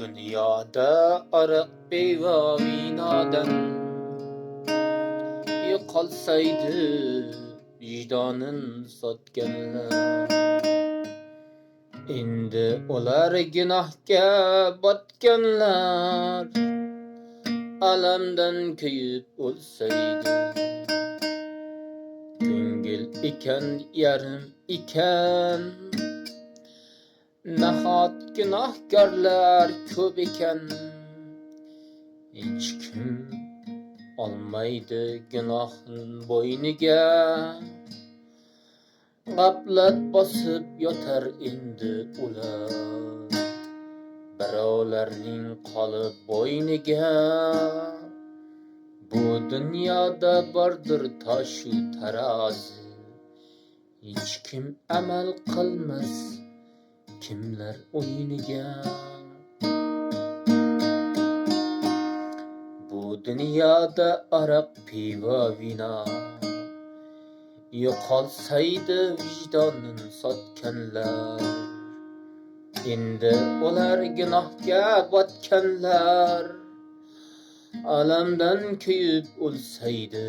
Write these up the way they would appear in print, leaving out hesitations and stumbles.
Dünyada araq beva vinadan yo'qolsaydi vicdanın sotganlar. Endi ular gunohga botganlar, alamdan kuyib o'lsaydi. Ko'ngil ekan yarim ekan, nahot gunohkorlar ko'p ekan. Hech kim olmaydi gunohning bo'yniga. G'aflat bosib yotar endi ular, birovlarning qolib bo'yniga. Bu dunyoda bordir toshu tarozi, hech kim amal qilmas kimlar o'yiniga. Bu dunyoda aroq pivo vino yo'qolsaydi vicdonin sotganlar. Endi ular gunohga botganlar, alamdan kuyib o'lsaydi.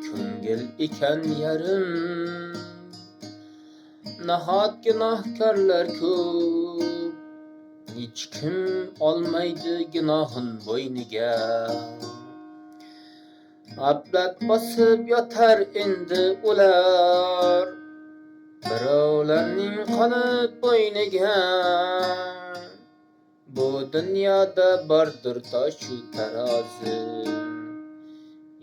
Ko'ngil ekan yarim, nahot gunohkorlar ko'p. Hech kim olmaydi gunohin bo'yniga. G'aflat bosib yotar endi ular, birovlarning qolib bo'yniga. Bu dunyoda bordir toshu tarozi,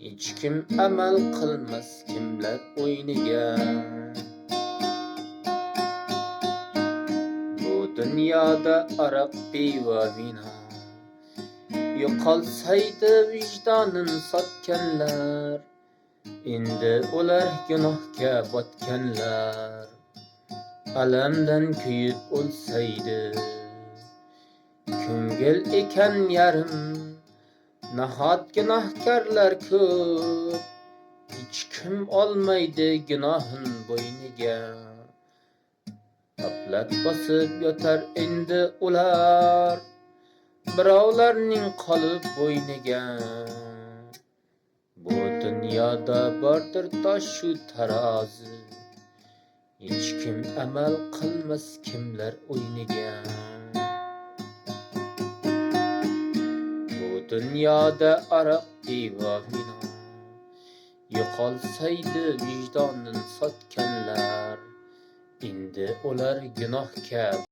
hech kim amal qilmas kimlar o'yiniga. Bu dunyoda aroq pivo vino yo'qolsaydi vicdonin sotganlar. Endi ular gunohga botganlar, alamdan kuyib o'lsaydi. Ko'ngil ekan yarim, nahot gunohkorlar ko'p. Hech kim olmaydi gunohin bo'yniga. G'aflat bosib yotar endi ular, birovlarning qolib bo'yniga. Bu dunyoda bordir toshu tarozi, hech kim amal qilmas kimlar o'yiniga. Bu dunyoda aroq pivo vino yo'qolsaydi vicdonin sotganlar. Endi ular gunohga